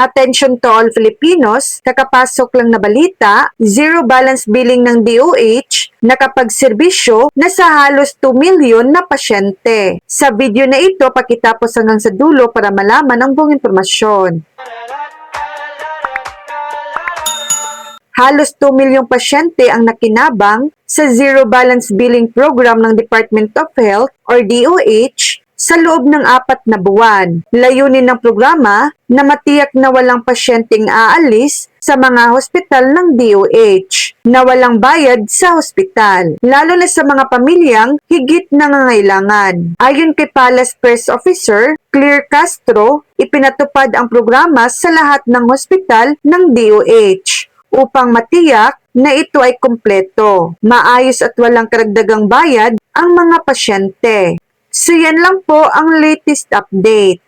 Attention to all Filipinos, kakapasok lang na balita, zero balance billing ng DOH nakapagserbisyo na sa halos 2 milyon na pasyente. Sa video na ito, pakitapos hanggang sa dulo para malaman ang buong impormasyon. Halos 2 milyong pasyente ang nakinabang sa Zero Balance Billing Program ng Department of Health or DOH sa loob ng 4 na buwan. Layunin ng programa na matiyak na walang pasyenteng aalis sa mga hospital ng DOH na walang bayad sa hospital, lalo na sa mga pamilyang higit nangangailangan. Ayon kay Palace Press Officer Claire Castro, ipinatupad ang programa sa lahat ng hospital ng DOH upang matiyak na ito ay kumpleto, maayos at walang karagdagang bayad ang mga pasyente. So yan lang po ang latest update.